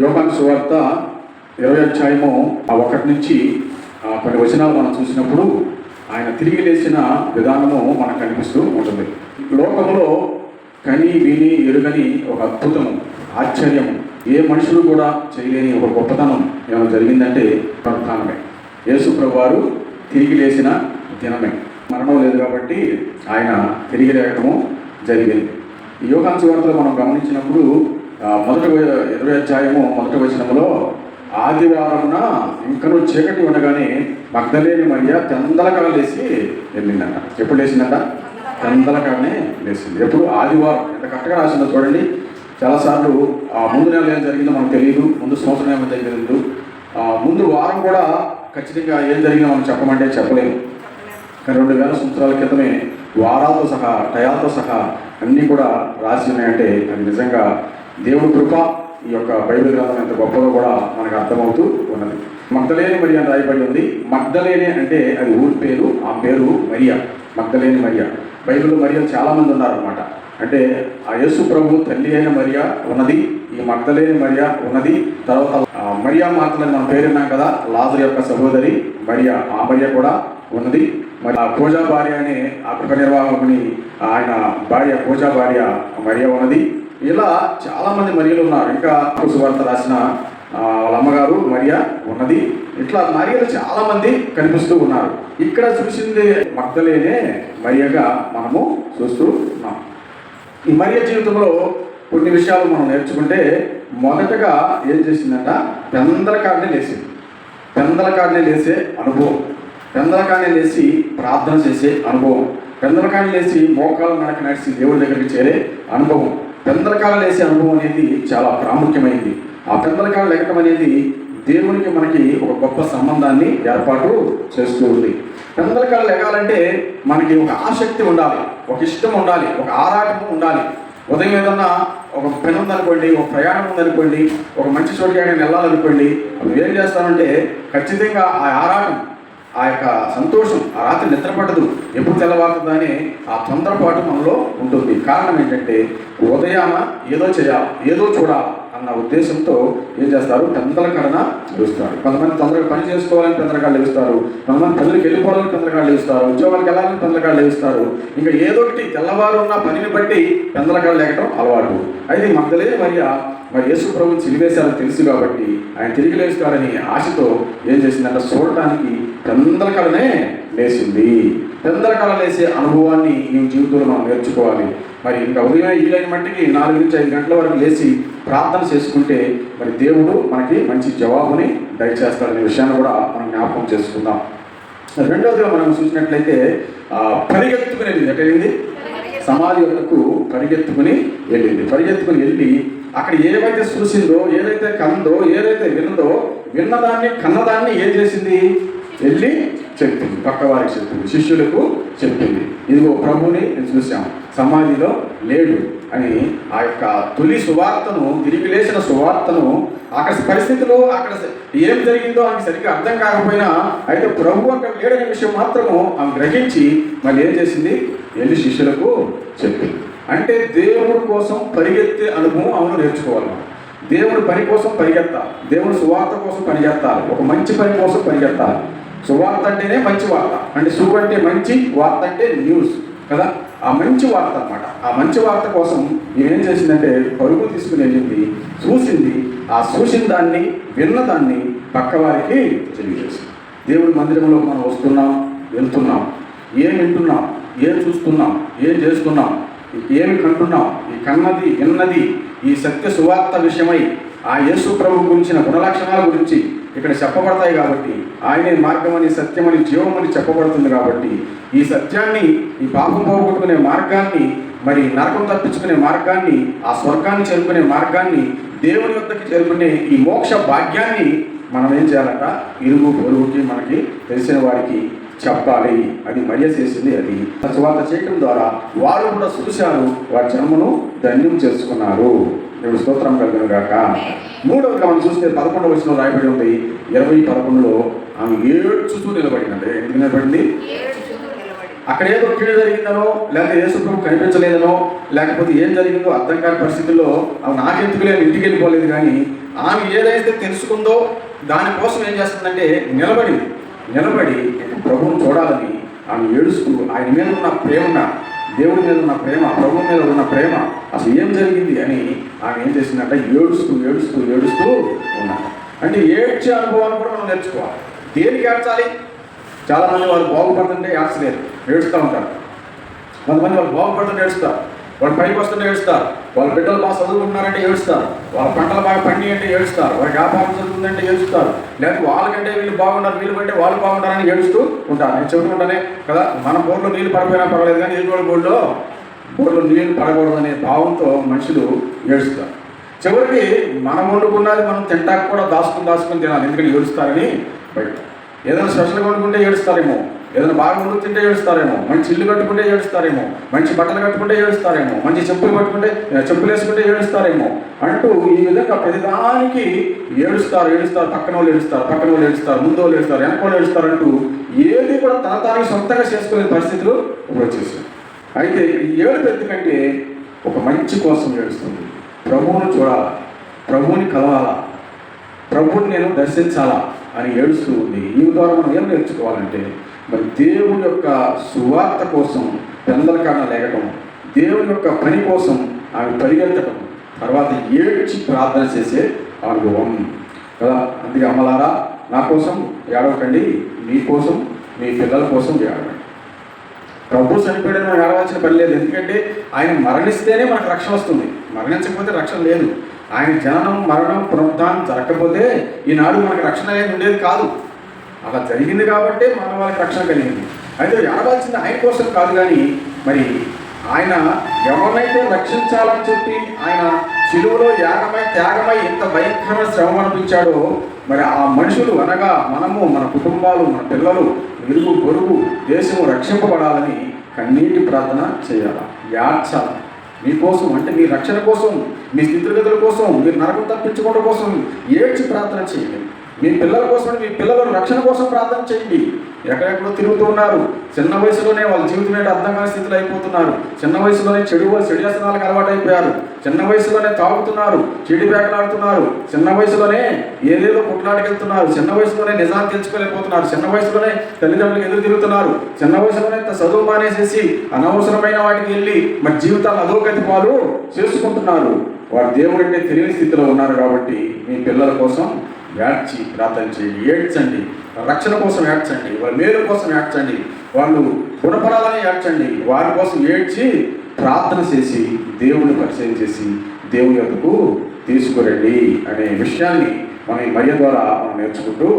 యోహాను సువార్త 20వ అధ్యాయము 1 నుంచి కొన్ని వచనాలు మనం చూసినప్పుడు ఆయన తిరిగి లేచిన విధానము మనకు కనిపిస్తూ ఉంటుంది. లోకంలో కని విని ఎరుగని ఒక అద్భుతం, ఆశ్చర్యం, ఏ మనుషులు కూడా చేయలేని ఒక గొప్పతనం ఏమైనా జరిగిందంటే పునరుత్థానమే. యేసు ప్రభువు వారు తిరిగి లేచిన దినమే. మరణం లేదు కాబట్టి ఆయన తిరిగి లేకము జరిగింది. ఈ యోహాను సువార్తలో మనం గమనించినప్పుడు మొదటి 20వ అధ్యాయము 1వ వచనంలో ఆదివారమున ఇంకనూ చీకటి ఉండగానే మగ్దలేని మరియ తెందలకాడ లేచి వెళ్ళిందంట. ఎప్పుడు లేచిందంట? తెందలకాడనే లేచింది. ఎప్పుడు? ఆదివారం. ఎంత కరెక్ట్గా రాసిందో చూడండి. చాలాసార్లు ముందు నెల ఏం జరిగిందో మనకు తెలియదు, ముందు సంవత్సరం ఏమో తెలియదు, ముందు వారం కూడా ఖచ్చితంగా ఏం జరిగిందో మనం చెప్పమంటే చెప్పలేము. కానీ 2000 సంవత్సరాల క్రితమే వారాలతో సహా, టయాలతో సహా అన్నీ కూడా రాసి ఉన్నాయంటే అది నిజంగా దేవుడి కృప. ఈ యొక్క బైబిల్ గ్రంథం ఎంత గొప్పదో కూడా మనకు అర్థమవుతూ ఉన్నది. మగ్దలేని మరియ అని రాయబడి ఉంది. మగ్దలేని అంటే అది ఊరి పేరు, ఆ పేరు మరియా, మగ్దలేని మరియా. బైబిల్లో మరియలు చాలామంది ఉన్నారన్నమాట. అంటే ఆ యేసు ప్రభు తల్లి అయిన మరియా ఉన్నది, ఈ మగ్దలేని మరియా ఉన్నది. తర్వాత మరియా మాత్రమే మనం పేరున్నాం కదా, లాజరు యొక్క సహోదరి మరియా, ఆ మరియా కూడా ఉన్నది. మరి ఆ పూజా భార్య అనే ఆ గృహ నిర్వాహకుని ఆయన భార్య, పూజా భార్య మరియా ఉన్నది. ఇలా చాలామంది మరియలు ఉన్నారు. ఇంకా సువార్త రాసిన వాళ్ళ అమ్మగారు మరియా ఉన్నది. ఇట్లా మరియలు చాలామంది కనిపిస్తూ ఉన్నారు. ఇక్కడ చూసింది మగ్దలేనే మరియగా మనము చూస్తూ ఉన్నాం. ఈ మరియ జీవితంలో కొన్ని విషయాలు మనం నేర్చుకుంటే, మొదటగా ఏం చేసిందంట? పెందలకాడనే లేచింది. పెందలకాడనే లేచే అనుభవం, పెందలకాడనే లేచి ప్రార్థన చేసే అనుభవం, పెందలకాడనే లేచి మోకాలు నడక నడిచి దేవుడి దగ్గరికి చేరే అనుభవం. పెందలకాడ లేసే అనుభవం అనేది చాలా ప్రాముఖ్యమైనది. ఆ పెందలకాడ లెగటం అనేది దేవునికి మనకి ఒక గొప్ప సంబంధాన్ని ఏర్పాటు చేస్తూ ఉంది. పెందలకాడ లెగాలంటే మనకి ఒక ఆసక్తి ఉండాలి, ఒక ఇష్టం ఉండాలి, ఒక ఆరాటం ఉండాలి. ఉదయం ఏదన్నా ఒక పని ఉందనుకోండి, ఒక ప్రయాణం ఉందనుకోండి, ఒక మంచి చోటుకి ఆయన వెళ్ళాలనుకోండి, అప్పుడు ఏం చేస్తానంటే ఖచ్చితంగా ఆ ఆరాటం, ఆ యొక్క సంతోషం, ఆ రాత్రి నిద్రపడదు, ఎప్పుడు తెల్లవారుతుందని ఆ తొందరపాటు మనలో ఉంటుంది. కారణం ఏంటంటే ఉదయాన ఏదో చేయాలి, ఏదో చూడాలి అన్న ఉద్దేశంతో ఏం చేస్తారు? పెందలకాడన లేస్తారు. కొంతమంది తొందరగా పని చేసుకోవాలని పెందలకాడ లేస్తారు, కొంతమంది పనులకు వెళ్ళిపోవాలని పెందలకాడ లేస్తారు, ఉద్యోగాలకు వెళ్ళాలని పెందలకాడ లేస్తారు. ఇంకా ఏదో ఒకటి తెల్లవారు ఉన్న పనిని బట్టి పెందలకాడ లేకటం అలవాటు. అయితే మగ్దలేని మరియ మరి యేసు ప్రభువు చిలివేశారని తెలుసు కాబట్టి ఆయన తిరిగి లేస్తారని ఆశతో ఏం చేసిందంటే చూడటానికి పెందలకాడనే లేచింది. పెందలకాడ లేసే అనుభవాన్ని ఈ జీవితంలో మనం నేర్చుకోవాలి. మరి ఇంకా ఉదయం వీలైన మట్టికి 4 నుంచి 5 గంటల వరకు లేచి ప్రార్థన చేసుకుంటే మరి దేవుడు మనకి మంచి జవాబుని దయచేస్తాడనే విషయాన్ని కూడా మనం జ్ఞాపకం చేసుకుందాం. రెండవదిగా మనం చూసినట్లయితే పరిగెత్తుకుని వెళ్ళింది. ఎక్కడ వెళ్ళింది? సమాధి వద్దకు పరిగెత్తుకుని వెళ్ళింది. పరిగెత్తుకుని వెళ్ళి అక్కడ ఏవైతే చూసిందో, ఏదైతే కందో, ఏదైతే విన్నదో, విన్నదాన్ని కన్నదాన్ని ఏం చేసింది? వెళ్ళి చెప్పింది, పక్క వారికి చెప్పింది, శిష్యులకు చెప్పింది. ఇదిగో ప్రభుని నేను చూశాం, సమాధిలో లేడు అని. ఆ యొక్క తొలి సువార్తను, తిరిగి లేచిన సువార్తను, అక్కడ పరిస్థితులు, అక్కడ ఏం జరిగిందో ఆమెకు సరిగ్గా అర్థం కాకపోయినా, అయితే ప్రభు అక్కడ లేడనే విషయం మాత్రము ఆమె గ్రహించి మళ్ళీ ఏం చేసింది? వెళ్ళి శిష్యులకు చెప్పింది. అంటే దేవుడి కోసం పరిగెత్తే అనుభవం ఆమెను నేర్చుకోవాలి. దేవుడి పని కోసం పరిగెత్తాలి, దేవుడి సువార్త కోసం పరిగెత్తాలి, ఒక మంచి పని కోసం పరిగెత్తాలి. సువార్త అంటేనే మంచి వార్త, అంటే సు అంటే మంచి, వార్త అంటే న్యూస్ కదా, ఆ మంచి వార్త అన్నమాట. ఆ మంచి వార్త కోసం ఏం చేసిందంటే పరుగు తీసుకుని వెళ్ళింది, చూసింది, ఆ చూసిన దాన్ని, విన్నదాన్ని పక్క వారికి తెలియజేసింది. దేవుడి మందిరంలో మనం వస్తున్నాం, వెళ్తున్నాం, ఏం వింటున్నాం, ఏం చూస్తున్నాం, ఏం చేస్తున్నాం, ఏమి కంటున్నాం, ఈ కన్నది విన్నది ఈ సత్య సువార్త విషయమై ఆ యేసు ప్రభు గురించిన గుణలక్షణాల గురించి ఇక్కడ చెప్పబడతాయి. కాబట్టి ఆయనే మార్గమని, సత్యమని, జీవమని చెప్పబడుతుంది. కాబట్టి ఈ సత్యాన్ని, ఈ పాపం పోగొట్టుకునే మార్గాన్ని, మరి నరకం తప్పించుకునే మార్గాన్ని, ఆ స్వర్గాన్ని చేరుకునే మార్గాన్ని, దేవుని వద్దకి చేరుకునే ఈ మోక్ష భాగ్యాన్ని మనం ఏం చేయాలంట? ఇరుగు పొరుగుకి, మనకి తెలిసిన వారికి చెప్పాలి. అది మరియ చేసింది. అది సువార్త చేయటం ద్వారా వారు కూడా చూశారు, వారి జన్మను ధన్యం చేసుకున్నారు. దేవుడు స్తోత్రం కలుగును గాక. మూడవదిగా మనం చూస్తే 11వ వచనంలో రాయబడి ఉంది. 20:11లో ఆమె ఏడ్చుతూ నిలబడిందంటే, ఎందుకు నిలబడింది? అక్కడ ఏదో కీడు జరిగిందనో, లేకపోతే యేసు ప్రభు కనిపించలేదనో, లేకపోతే ఏం జరిగిందో అర్థం కాని పరిస్థితుల్లో ఆమె నాకెందుకు లేదు ఇంటికి వెళ్ళిపోలేదు. కానీ ఆమె ఏదైతే తెలుసుకుందో దానికోసం ఏం చేస్తుందంటే నిలబడి ప్రభువుని చూడాలని ఆమె ఏడుస్తూ ఆయన మీద ఉన్న ప్రేమ, దేవుడి మీద ఉన్న ప్రేమ, ప్రభువు మీద ఉన్న ప్రేమ అసలు ఏం జరిగింది అని ఆమె ఏం చేసిందంటే ఏడుస్తూ ఉన్నాడు. అంటే ఏడ్చే అనుభవాన్ని కూడా మనం నేర్చుకోవాలి. దేనికి ఏడ్చాలి? చాలామంది వాళ్ళు బాగుపడుతుంటే ఏడ్చలేరు, ఏడుస్తూ ఉంటారు. కొంతమంది వాళ్ళు బాగుపడుతుంటే ఏడుస్తారు, వాళ్ళు పైకి వస్తుంటే ఏడుస్తారు, వాళ్ళ బిడ్డలు బాగా చదువుకుంటున్నారంటే ఏడుస్తారు, వాళ్ళ పంటలు బాగా పండి అంటే ఏడుస్తారు, వాళ్ళ వ్యాపారం చదువుతుందంటే ఏడుస్తారు, లేకపోతే వాళ్ళకంటే వీళ్ళు బాగున్నారు, వీళ్ళు కంటే వాళ్ళు బాగుంటారని ఏడుస్తూ ఉంటారు. నేను చెబుతుంటానే కదా, మన బోర్డులో నీళ్ళు పడిపోయినా పర్వాలేదు కానీ ఈ బోర్డులో నీళ్ళు పడకూడదు అనే భావంతో మనుషులు ఏడుస్తారు. చివరికి మనం వండుకున్నది మనం తింటాక కూడా దాచుకుని తినాలి, ఎందుకంటే ఏడుస్తారని బయట. ఏదైనా స్పెషల్గా వండుకుంటే ఏడుస్తారేమో, ఏదైనా బాగా వండుకు తింటే ఏడుస్తారేమో, మంచి ఇల్లు కట్టుకుంటే ఏడుస్తారేమో, మంచి బట్టలు కట్టుకుంటే ఏడుస్తారేమో, మంచి చెప్పులు వేసుకుంటే ఏడుస్తారేమో అంటూ ఈ విధంగా ప్రతిదానికి ఏడుస్తారు. పక్కన వాళ్ళు ఏడుస్తారు, ముందు వాళ్ళు ఏడుస్తారు, వెనక వాళ్ళు ఏడుస్తారు అంటూ ఏది కూడా తానికి సొంతంగా చేసుకునే పరిస్థితులు వచ్చేసాయి. అయితే ఈ ఏడుపు ఎందుకంటే ఒక మంచి కోసం ఏడుస్తుంది. ప్రభువును చూడాలా, ప్రభువుని కలవాలా, ప్రభువుని నేను దర్శించాలా అని ఏడుస్తూ ఉంది. ఈ ద్వారా మనం ఏం నేర్చుకోవాలంటే, మరి దేవుని యొక్క సువార్త కోసం పెందలకాడ లేకటం, దేవుని యొక్క పని కోసం ఆమె పరిగెత్తడం, తర్వాత ఏడ్చి ప్రార్థన చేసే అనుభవం కదా. అందుకే అమ్మలారా, నా కోసం ఏడవకండి, మీ కోసం, మీ పిల్లల కోసం ఏడవండి. ప్రభు చనిపోయాడని మనం ఏడవలసిన పని లేదు, ఎందుకంటే ఆయన మరణిస్తేనే మనకు రక్షణ వస్తుంది, మరణించకపోతే రక్షణ లేదు. ఆయన జననం, మరణం, పునరుద్ధానం జరగకపోతే ఈనాడు మనకు రక్షణ అనేది ఉండేది కాదు. అలా జరిగింది కాబట్టి మన వాళ్ళకి రక్షణ కలిగింది. అయితే ఏడవలసింది ఆయన కోసం కాదు, కానీ మరి ఆయన ఎవరినైతే రక్షించాలని చెప్పి ఆయన శిలువలో త్యాగమై ఎంత భయంకరమైన శ్రమ అనిపించాడో, మరి ఆ మనుషులు అనగా మనము, మన కుటుంబాలు, మన పిల్లలు, ఇరుగు పొరుగు, దేశము రక్షింపబడాలని కన్నీటి ప్రార్థన చేయాలి, ఏడ్చాలి. మీకోసం అంటే మీ రక్షణ కోసం, మీ స్థితిగతుల కోసం, మీరు నరకం తప్పించుకోవడం కోసం ఏడ్చి ప్రార్థన చేయండి. మీ పిల్లల కోసం, మీ పిల్లల రక్షణ కోసం ప్రార్థన చేయండి. ఎక్కడెక్కడో తిరుగుతూ ఉన్నారు, చిన్న వయసులోనే వాళ్ళ జీవితం ఏంటో అర్థం కాని స్థితిలో అయిపోతున్నారు. చిన్న వయసులోనే చెడు వ్యసనాలకు అలవాటు అయిపోయారు. చిన్న వయసులోనే తాగుతున్నారు, చెడు పేకలాడుతున్నారు. చిన్న వయసులోనే ఏదేదో కొట్లాడికెళ్తున్నారు. చిన్న వయసులోనే నిజాన్ని తెలుసుకోలేకపోతున్నారు. చిన్న వయసులోనే తల్లిదండ్రులకు ఎదురు తిరుగుతున్నారు. చిన్న వయసులోనే చదువు మానేసేసి అనవసరమైన వాటికి వెళ్ళి మరి జీవితాలు అధోగతి పాలు చేసుకుంటున్నారు. వారు దేవుడి అంటే తెలియని స్థితిలో ఉన్నారు. కాబట్టి మీ పిల్లల కోసం ఏడ్చి ప్రార్థన చేయండి, ఏడ్చండి, రక్షణ కోసం ఏడ్చండి, వాళ్ళ మేలు కోసం ఏడ్చండి, వాళ్ళు గుణపడాలని ఏడ్చండి. వారి కోసం ఏడ్చి ప్రార్థన చేసి దేవుని పరిచయం చేసి దేవుని యొద్దకు తీసుకురండి అనే విషయాన్ని మనం ఈ మర్యాద ద్వారా మనం నేర్చుకుంటూ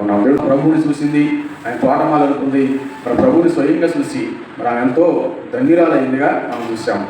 ఉన్నాం. ప్రభువుని చూసింది, ఆయన తోటమాల అనుకుంది, మన ప్రభువుని స్వయంగా చూసి మరి ఆమె ఎంతో ధన్యురాలైందిగా మనం చూసాం.